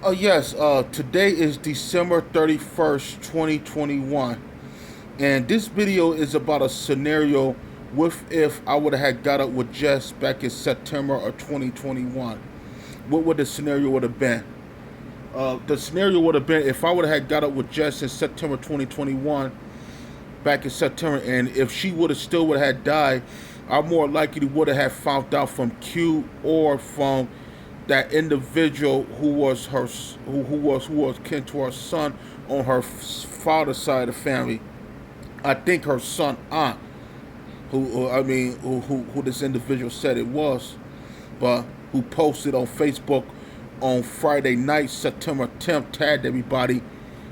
Oh yes, today is December 31st, 2021. And this video is about a scenario with if I would have had got up with Jess back in September of 2021. What would the scenario would have been? The scenario would have been if I would have had got up with Jess in September 2021, back in September, and if she would have still would have had died, I more likely would have had found out from Q or from that individual who was kin to her son on her father's side of the family. I think her son aunt, who this individual said it was, but who posted on Facebook on Friday night, September 10th, tagged everybody.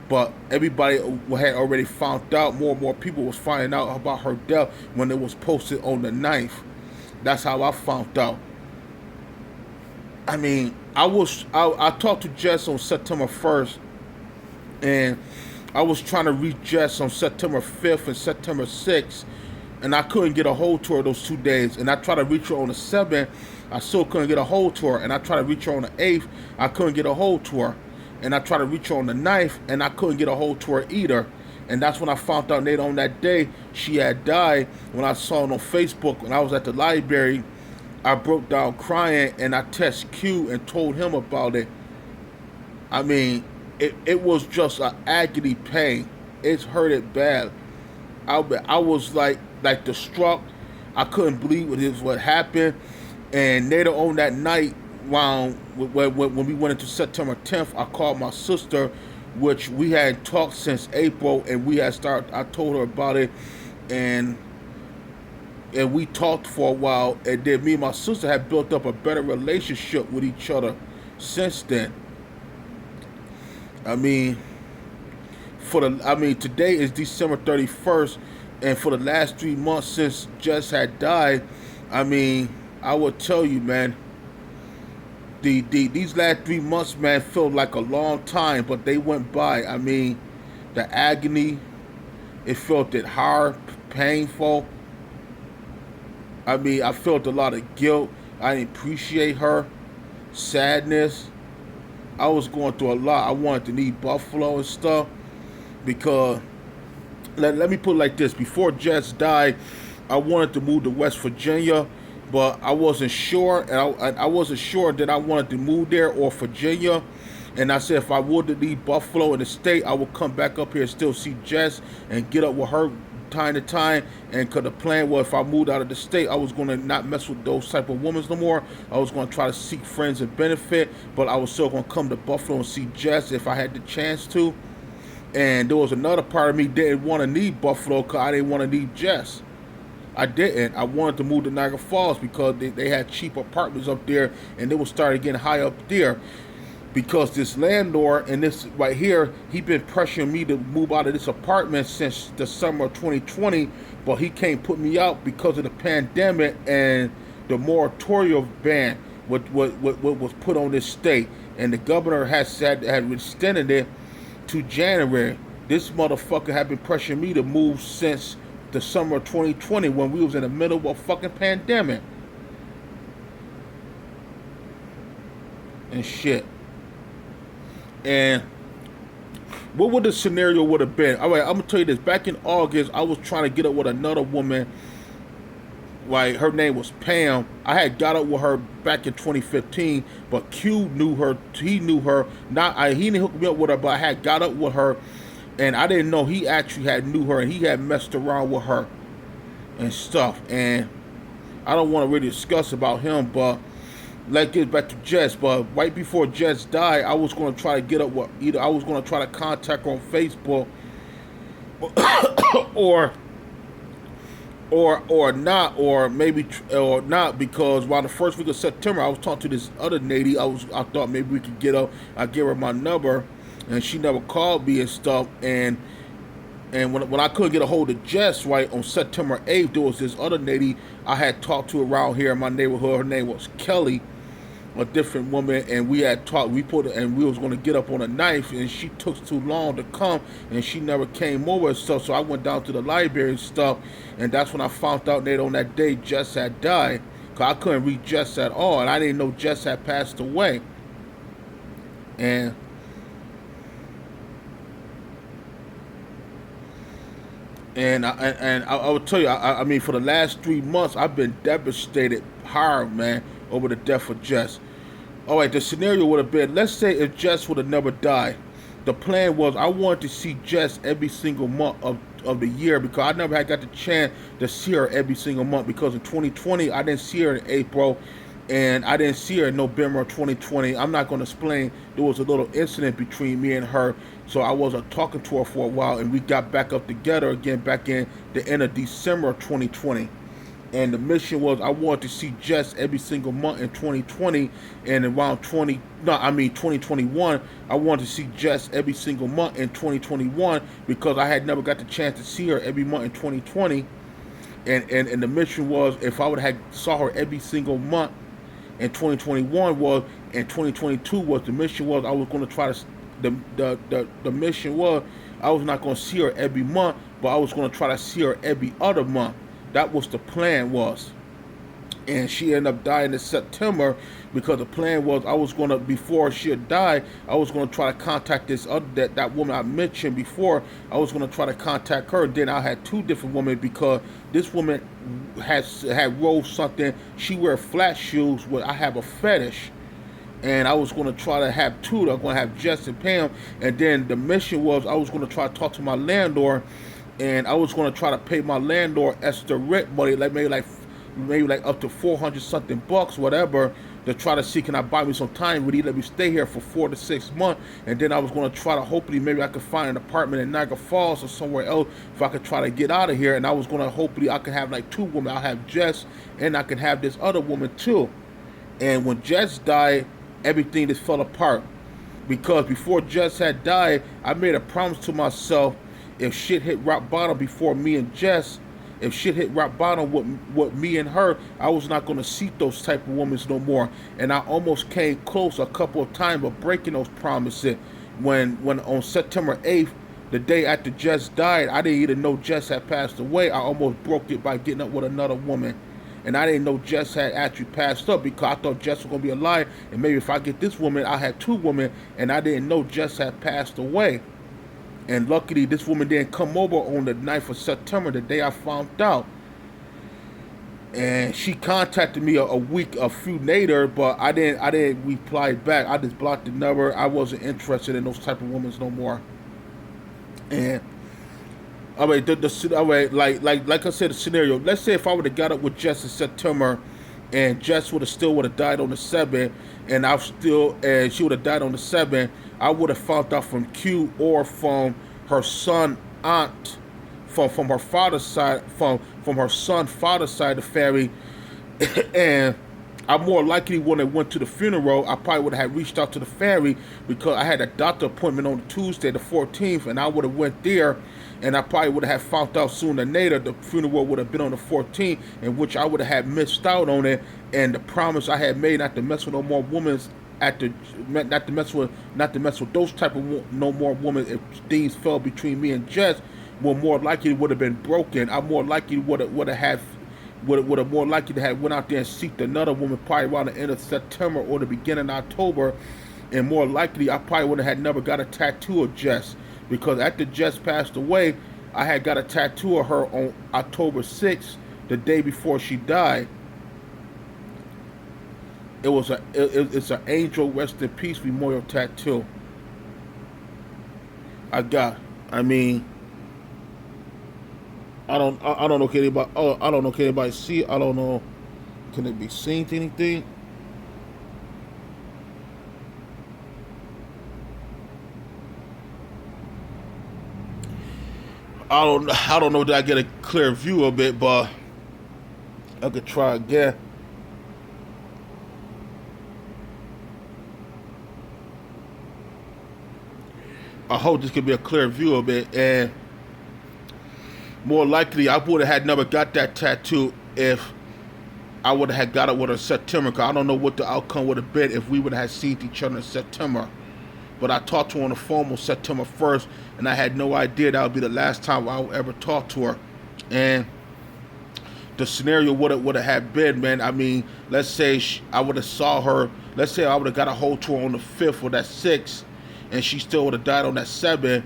But everybody had already found out. More and more people was finding out about her death when it was posted on the 9th. That's how I found out. I talked to Jess on September 1st, and I was trying to reach Jess on September 5th and September 6th, and I couldn't get a hold to her those 2 days. And I tried to reach her on the 7th, I still couldn't get a hold to her. And I tried to reach her on the 8th, I couldn't get a hold to her. And I tried to reach her on the 9th, and I couldn't get a hold to her either. And that's when I found out later on that day she had died. When I saw it on Facebook, when I was at the library, I broke down crying, and I texted Q and told him about it. I mean, it was just an agony pain. It's hurted bad. I was like distraught. I couldn't believe what happened. And later on that night, when we went into September 10th, I called my sister, which we had talked since April, and we had started. I told her about it, and we talked for a while. And then me and my sister had built up a better relationship with each other since then. I mean, today is December 31st, and for the last 3 months since Jess had died, I mean, I would tell you, man, these last 3 months, man, felt like a long time, but they went by. I mean, the agony, it felt it hard, painful. I mean, I felt a lot of guilt. I didn't appreciate her, sadness. I was going through a lot. I wanted to leave Buffalo and stuff because let me put it like this: before Jess died, I wanted to move to West Virginia, but I wasn't sure, and I wasn't sure that I wanted to move there or Virginia. And I said if I would to leave Buffalo in the state, I would come back up here and still see Jess and get up with her time to time. And cause the plan was if I moved out of the state, I was gonna not mess with those type of women no more. I was gonna try to seek friends and benefit, but I was still gonna come to Buffalo and see Jess if I had the chance to. And there was another part of me that didn't want to leave Buffalo because I didn't want to leave Jess. I didn't. I wanted to move to Niagara Falls because they had cheap apartments up there, and they were starting getting high up there. Because this landlord and this right here, he been pressuring me to move out of this apartment since the summer of 2020, but he can't put me out because of the pandemic and the moratorium ban what was put on this state, and the governor has said had extended it to January. This motherfucker had been pressuring me to move since the summer of 2020 when we was in the middle of a fucking pandemic and shit. And what would the scenario would have been? All right, I'm gonna tell you this. Back in August, I was trying to get up with another woman. Like her name was Pam. I had got up with her back in 2015, but Q knew her. He knew her. He didn't hook me up with her, but I had got up with her, and I didn't know he actually had knew her, and he had messed around with her and stuff. And I don't want to really discuss about him, but let's get back to Jess. But right before Jess died, I was going to try to get up with either I was going to try to contact her on Facebook, or not, or maybe or not, because while the first week of September I was talking to this other lady. I thought maybe we could get up. I give her my number, and she never called me and stuff. And when I couldn't get a hold of Jess, right, on September 8th, there was this other lady I had talked to around here in my neighborhood. Her name was Kelly, a different woman, and we had talked. And we was going to get up on a knife, and she took too long to come, and she never came over and stuff. So I went down to the library and stuff, and that's when I found out that on that day Jess had died. Cause I couldn't reach Jess at all, and I didn't know Jess had passed away. And I will tell you, I mean, for the last 3 months, I've been devastated hard, man, over the death of Jess. All right, the scenario would have been, let's say if Jess would have never died. The plan was I wanted to see Jess every single month of the year because I never had got the chance to see her every single month because in 2020 I didn't see her in April and I didn't see her in November of 2020. I'm not going to explain. There was a little incident between me and her, so I wasn't talking to her for a while, and we got back up together again back in the end of December of 2020. And the mission was I wanted to see Jess every single month in 2020, and around 2021, I wanted to see Jess every single month in 2021 because I had never got the chance to see her every month in 2020. And the mission was if I would have saw her every single month in 2021 was, and 2022 was the mission was I was going to try to the mission was I was not going to see her every month, but I was going to try to see her every other month. That was the plan was. And she ended up dying in September because the plan was I was going to, before she had died, I was going to try to contact this other, that woman I mentioned before. I was going to try to contact her. Then I had two different women because this woman had wrote something. She wear flat shoes where I have a fetish. And I was going to try to have two. I was going to have Jess and Pam. And then the mission was I was going to try to talk to my landlord, and I was going to try to pay my landlord extra rent money, like maybe like up to 400 something bucks, whatever, to try to see can I buy me some time. Would he let me stay here for 4 to 6 months? And then I was going to try to hopefully maybe I could find an apartment in Niagara Falls or somewhere else if I could try to get out of here. And I was going to hopefully I could have like two women. I'll have Jess and I could have this other woman too. And when Jess died, everything just fell apart because before Jess had died, I made a promise to myself. If shit hit rock bottom before me and Jess, if shit hit rock bottom with me and her, I was not going to seek those type of women no more. And I almost came close a couple of times of breaking those promises. When on September 8th, the day after Jess died, I didn't even know Jess had passed away. I almost broke it by getting up with another woman. And I didn't know Jess had actually passed up because I thought Jess was going to be alive. And maybe if I get this woman, I had two women. And I didn't know Jess had passed away. And luckily, this woman didn't come over on the 9th of September, the day I found out. And she contacted me a few later, but I didn't reply back. I just blocked the number. I wasn't interested in those type of women no more. And all right, all right, like I said, the scenario. Let's say if I would have got up with Jess in September, and Jess would have died on the 7th, and she would have died on the 7th. I would have found out from Q or from her son aunt, from her father's side, from her son father's side of the family, and I more likely when I went to the funeral, I probably would have reached out to the family because I had a doctor appointment on Tuesday the 14th, and I would have went there, and I probably would have found out sooner than later the funeral would have been on the 14th, in which I would have missed out on it, and the promise I had made not to mess with no more women not to mess with those type of no more women if things fell between me and Jess, well, more likely would have been broken. I more likely would have more likely to have went out there and seeked another woman probably around the end of September or the beginning of October, and more likely I probably would have had never got a tattoo of Jess because after Jess passed away, I had got a tattoo of her on October 6th, the day before she died. It's an Angel Rest in Peace memorial tattoo. I mean, I don't know if anybody. Oh, I don't know if anybody see it. I don't know. Can it be seen to anything? I don't know that I get a clear view of it, but I could try again. I hope this could be a clear view of it, and more likely I would have had never got that tattoo if I would have had got it with her in September, because I don't know what the outcome would have been if we would have had seen each other in September. But I talked to her on the phone on September 1st, and I had no idea that would be the last time I would ever talk to her. And the scenario would have had been, man, I mean, let's say I would have saw her, let's say I would have got a hold to her on the 5th or that 6th, and she still would have died on that 7th,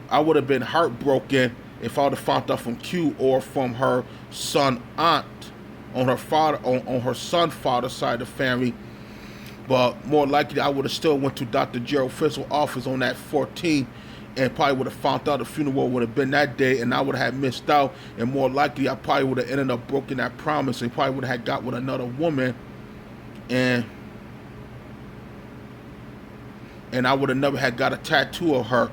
I would have been heartbroken if I would have found out from Q or from her son aunt on her father on her son father's side of the family. But more likely, I would have still went to Dr. Gerald Frizzle's office on that 14th, and probably would have found out the funeral would have been that day, and I would have missed out. And more likely, I probably would have ended up broken that promise, and probably would have got with another woman, and I would have never had got a tattoo of her.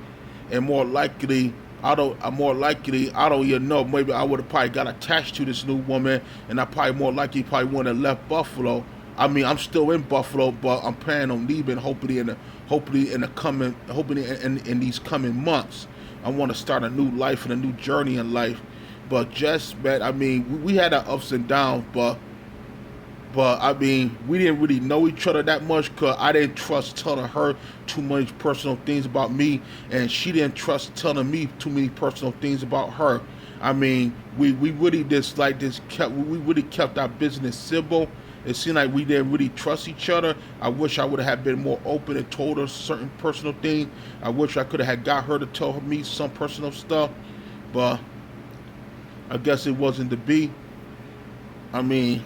And more likely, I don't even know. Maybe I would have probably got attached to this new woman, and I probably more likely probably wouldn't have left Buffalo. I mean, I'm still in Buffalo, but I'm planning on leaving. Hopefully in these coming months, I want to start a new life and a new journey in life. But just, man, I mean, we had our ups and downs, but I mean, we didn't really know each other that much because I didn't trust telling her too many personal things about me, and she didn't trust telling me too many personal things about her. I mean, we really we really kept our business civil. It seemed like we didn't really trust each other. I wish I would have been more open and told her certain personal things. I wish I could have got her to tell me some personal stuff, but I guess it wasn't to be. I mean,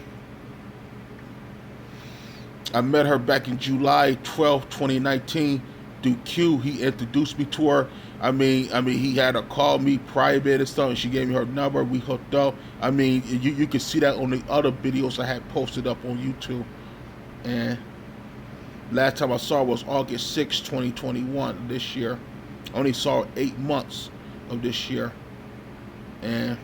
I met her back in July 12, 2019 through Q. He introduced me to her. I mean, he had her call me private and stuff, and she gave me her number. We hooked up. I mean, you can see that on the other videos I had posted up on YouTube. And last time I saw her was August 6, 2021, this year. I only saw her 8 months of this year. And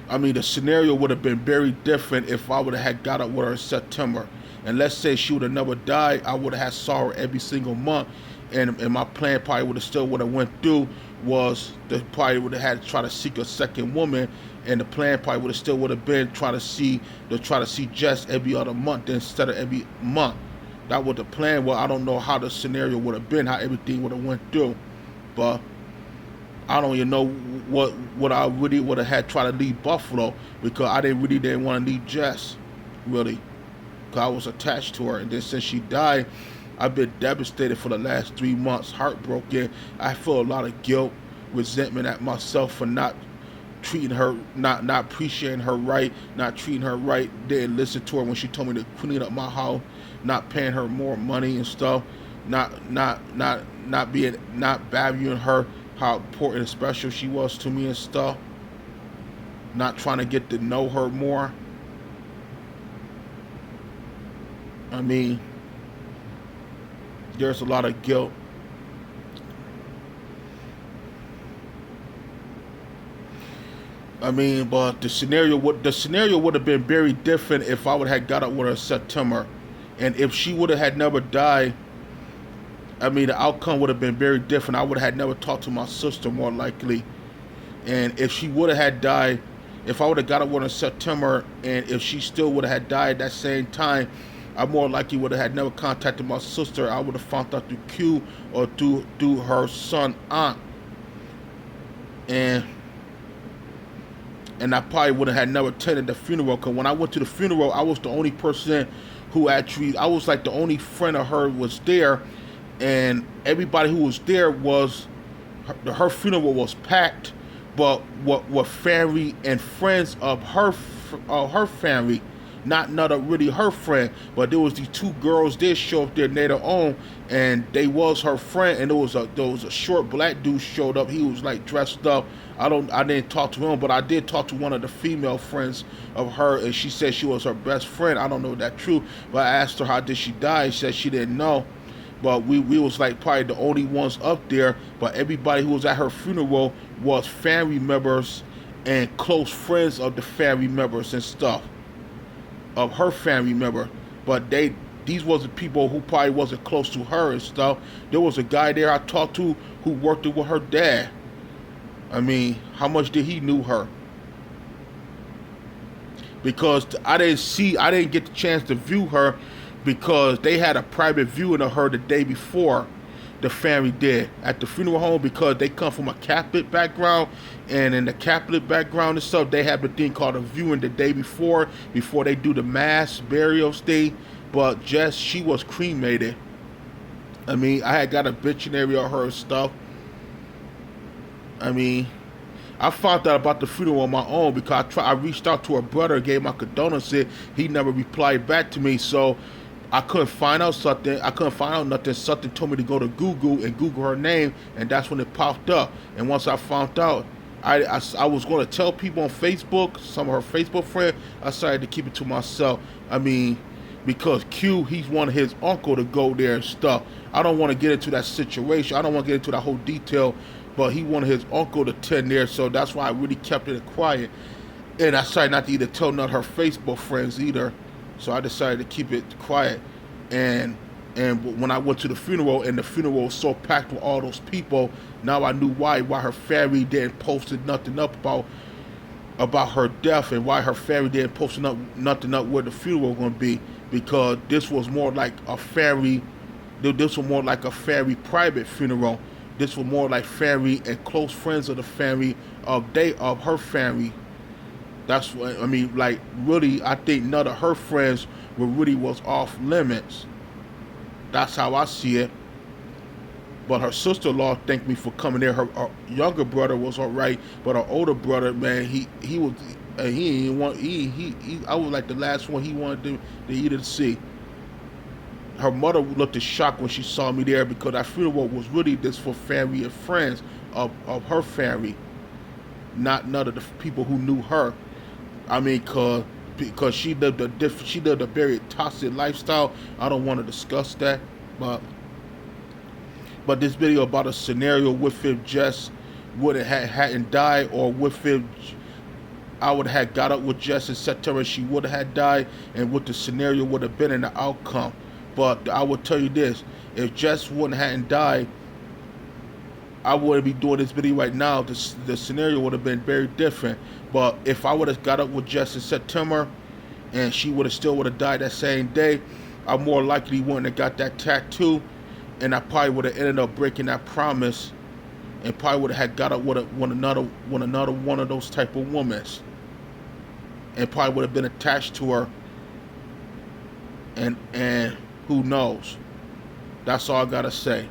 I mean, the scenario would have been very different if I would have had got up with her in September. And let's say she would have never died, I would have had saw her every single month. And my plan probably would have went through was the probably would have had to try to seek a second woman, and the plan probably would have been try to see Jess every other month instead of every month. That was the plan. Well, I don't know how the scenario would have been, how everything would have went through, but I don't even know what I really would have had try to leave Buffalo, because I didn't want to leave Jess, really, because I was attached to her. And then since she died, I've been devastated for the last 3 months, heartbroken. I feel a lot of guilt, resentment at myself for not treating her, not appreciating her right, not treating her right. Didn't listen to her when she told me to clean up my house, not paying her more money and stuff, not valuing her, how important and special she was to me and stuff, not trying to get to know her more. I mean, there's a lot of guilt. I mean, but the scenario would have been very different if I would have got up with her in September, and if she would have had never died. I mean, the outcome would have been very different. I would have had never talked to my sister, more likely. And if she would have had died, if I would have got up with her in September, and if she still would have had died that same time, I more likely would have had never contacted my sister. I would have found out through Q or through her son aunt, and I probably would have had never attended the funeral. Because when I went to the funeral, I was the only person who actually, I was like the only friend of her was there, and everybody who was there was her funeral was packed. But what family and friends of her family. Not really her friend, but there was these 2 girls did show up there later on, and they was her friend. And there was a short black dude showed up. He was like dressed up. I didn't talk to him, but I did talk to one of the female friends of her, and she said she was her best friend. I don't know if that's true, but I asked her how did she die. She said she didn't know. But we was like probably the only ones up there. But everybody who was at her funeral was family members and close friends of the family members and stuff. Of her family member, but these wasn't people who probably wasn't close to her and stuff. There was a guy there I talked to who worked with her dad. I mean, how much did he knew her? Because I didn't get the chance to view her, because they had a private viewing of her the day before the family did at the funeral home, because they come from a Catholic background, and in the Catholic background and stuff, they have the thing called a viewing the day before they do the mass burials thing. But Jess, she was cremated. I mean, I had got a obituary of her stuff. I mean, I found out about the funeral on my own because I reached out to her brother, gave my condolences. He never replied back to me, so I couldn't find out something. I couldn't find out nothing. Something told me to go to Google and Google her name, and that's when it popped up. And once I found out, I was going to tell people on Facebook, some of her Facebook friends. I decided to keep it to myself. I mean, because Q, he's wanted his uncle to go there and stuff. I don't want to get into that situation. I don't want to get into that whole detail, but he wanted his uncle to attend there, so that's why I really kept it quiet. And I decided not to either tell none of her Facebook friends either, so I decided to keep it quiet. And when I went to the funeral, and the funeral was so packed with all those people, now I knew why her family didn't posted nothing up about her death, and why her family didn't post nothing up where the funeral was going to be, because this was more like a family. This was more like a family private funeral. This was more like family and close friends of the family of her family. That's what I mean. Like, really, I think none of her friends was off limits. That's how I see it. But her sister-in-law thanked me for coming there. Her younger brother was all right, but her older brother, man, he was he didn't want I was like the last one he wanted to either see. Her mother looked shocked when she saw me there, because that funeral was really just for family and friends of her family, not none of the people who knew her. I mean, because she lived a very toxic lifestyle. I don't want to discuss that, but this video about a scenario with if Jess hadn't died, or with if I would have got up with Jess in September, she would have died, and what the scenario would have been in the outcome. But I will tell you this: if Jess hadn't died, I wouldn't be doing this video right now. The scenario would have been very different. But if I would have got up with Jess in September, and she would have died that same day, I more likely wouldn't have got that tattoo, and I probably would have ended up breaking that promise, and probably would have had got up with another one of those type of women, and probably would have been attached to her, and who knows? That's all I gotta say.